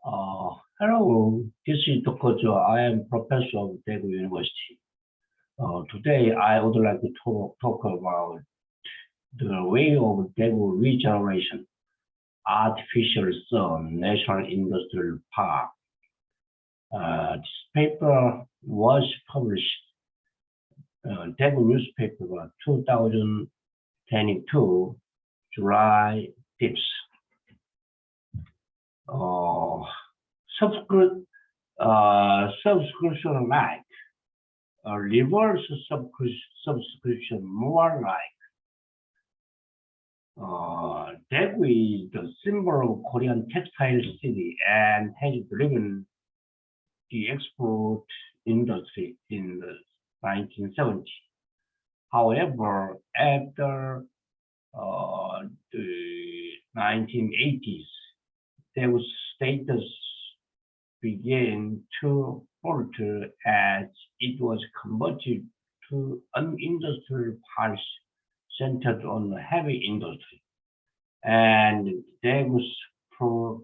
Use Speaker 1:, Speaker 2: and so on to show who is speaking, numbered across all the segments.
Speaker 1: Hello, this is Dr. Joe. I am professor of Daegu University. Today, I would like to talk about the way of Daegu regeneration, artificial sun, national industrial park. This paper was published Daegu newspaper 2022, July 5th. Subscription like reverse subscription more like Daegu is the symbol of Korean textile city and has driven the export industry in the 1970s. However, after the 1980s, Daegu's status began to falter as it was converted to an industrial park centered on heavy industry. And Daegu's per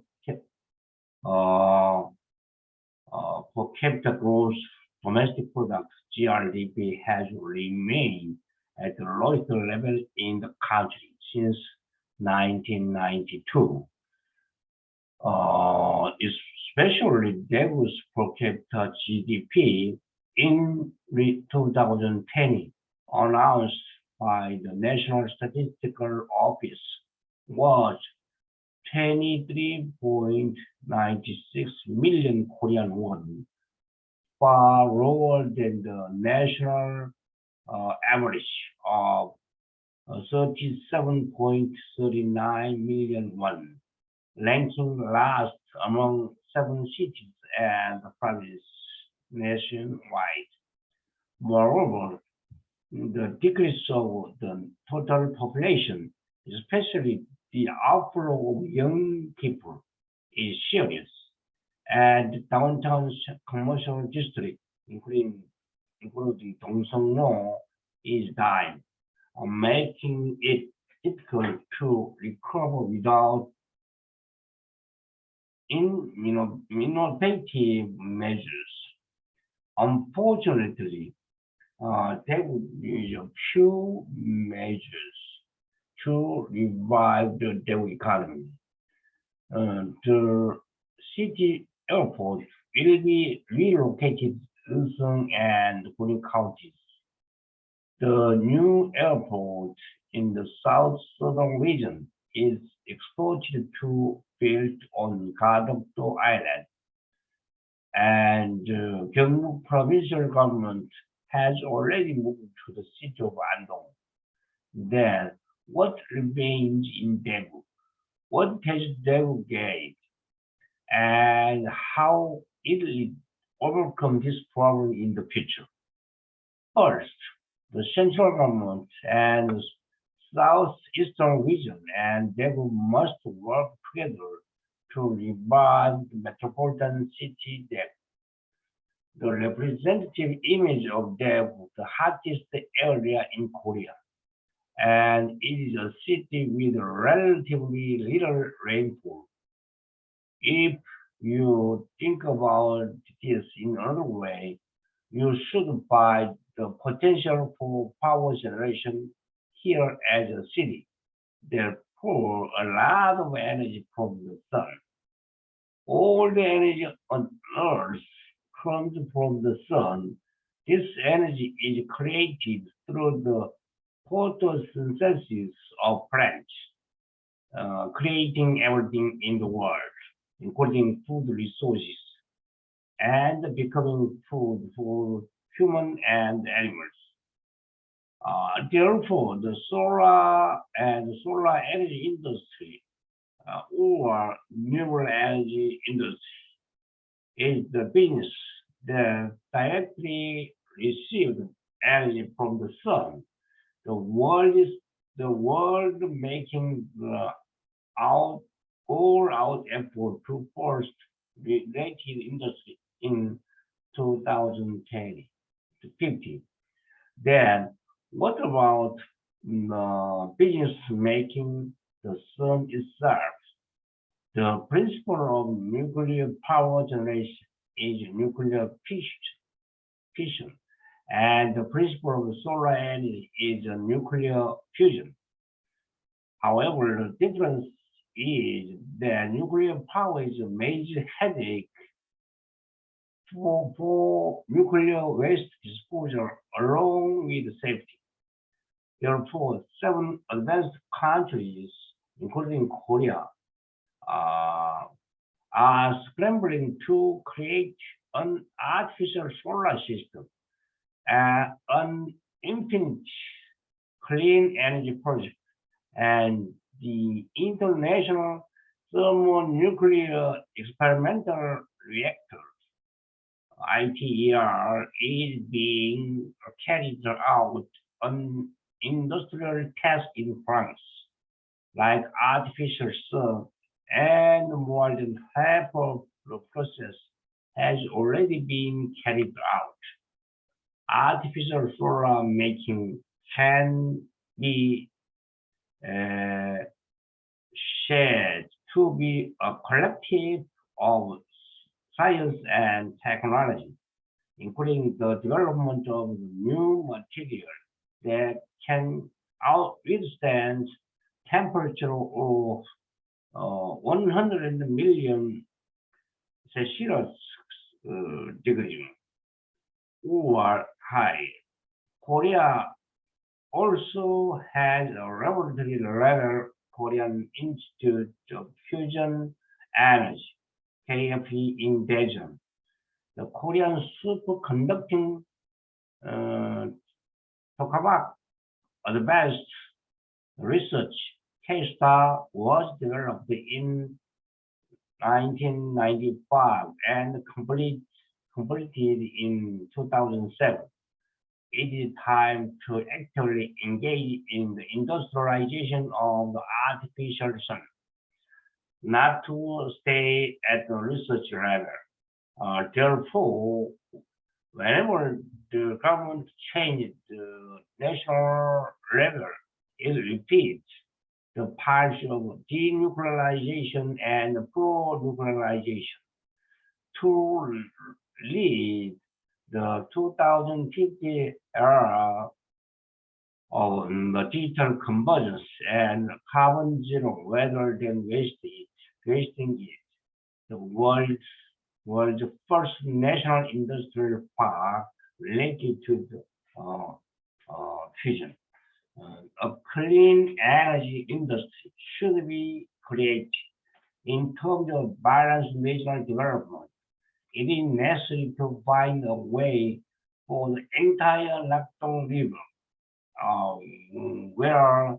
Speaker 1: capita gross domestic product (GRDP) has remained at the lowest level in the country since 1992. Especially Daegu's per capita GDP in 2010, announced by the National Statistical Office, was 23.96 million Korean won, far lower than the national average of 37.39 million won, ranking last among 7 cities and provinces nationwide. Moreover, the decrease of the total population, especially the outflow of young people, is serious, and downtown's commercial district, including Dongseong-no, is dying, making it difficult to recover without innovative measures. Unfortunately, there would be a few measures to revive the Daegu economy. The city airport will be relocated to Useong and Guri counties. The new airport in the south southern region is expected to built on Gadokdo Island, and Gyeongbuk provincial government has already moved to the city of Andong. Then, what remains in Daegu? What has Daegu gained? And how it will overcome this problem in the future? First, the central government and southeastern region and Daegu must work together to revive the metropolitan city Daegu. The representative image of Daegu, the hottest area in Korea, and it is a city with relatively little rainfall. If you think about this in another way, you should find the potential for power generation here as a city. Therefore, a lot of energy from the sun. All the energy on Earth comes from the sun. This energy is created through the photosynthesis of plants, creating everything in the world, including food resources, and becoming food for human and animals. Therefore, the solar energy industry or renewable energy industry is the business that directly receives energy from the sun. The world making the all-out effort to force related industry in 2010 to 50. Then, what about business making the sun itself? The principle of nuclear power generation is nuclear fission, and the principle of solar energy is nuclear fusion. However, the difference is that nuclear power is a major headache for nuclear waste disposal along with safety. Therefore, 7 advanced countries, including Korea, are scrambling to create an artificial solar system, an infinite clean energy project, and the International Thermonuclear Experimental Reactor (ITER) is being carried out on industrial tests in France, like artificial sun, and more than half of the process has already been carried out. Artificial solar making can be said to be a collective of science and technology, including the development of new material that can withstand temperature of 100 million Celsius degree or higher. Korea also has a laboratory level Korean Institute of Fusion Energy, KFE in Daejeon. The Korean superconducting Tokamak Advanced Research KSTAR was developed in 1995 and completed in 2007. It is time to actively engage in the industrialization of the artificial sun, not to stay at the research level. Therefore, whenever the government changes the national level, it repeats the parts of denuclearization and pro-nuclearization to lead the 2050 era of the digital convergence and carbon zero rather than wasting it. The world's first national industrial park related to the fusion. A clean energy industry should be created. In terms of balanced regional development, it is necessary to find a way for the entire Nakdong River, where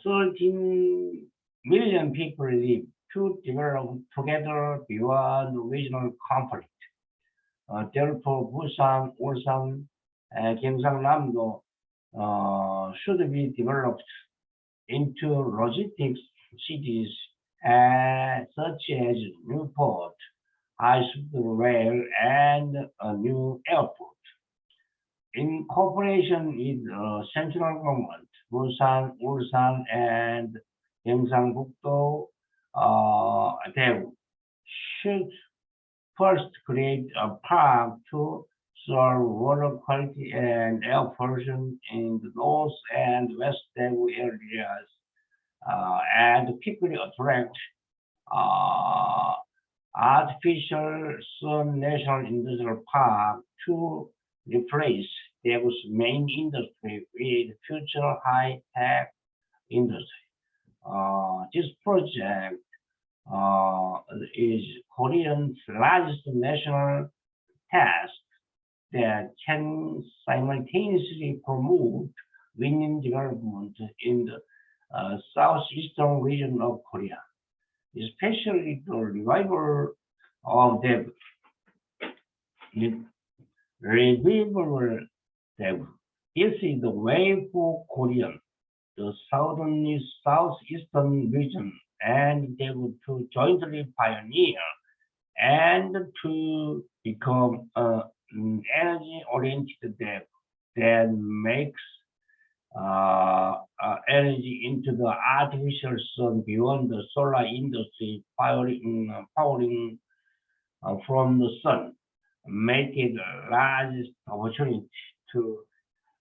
Speaker 1: 13 million people live, to develop together beyond regional conflict. Therefore, Busan, Ulsan, and Gyeongsang-namdo should be developed into logistics cities such as new port, high-speed rail, and a new airport. In cooperation with central government, Busan, Ulsan, and Gyeongsang-bukdo, Daegu should first create a park to solve water quality and air pollution in the north and west Daegu areas, and quickly attract artificial sun national industrial park to replace Daegu's main industry with future high-tech industry. This project is Korea's largest national task that can simultaneously promote win-win development in the southeastern region of Korea, especially the revival of the revival Daegu. This is the way for Korea, the southeastern region, and Daegu to jointly pioneer and to become an energy-oriented Daegu that makes energy into the artificial sun beyond the solar industry, powering from the sun, make it the largest opportunity to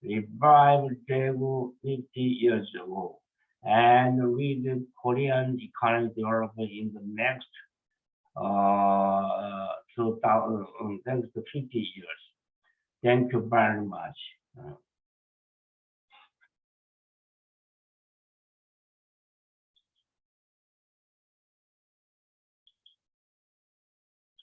Speaker 1: revive Daegu 50 years ago and lead the Korean economic development in the next 50 years. Thank you very much.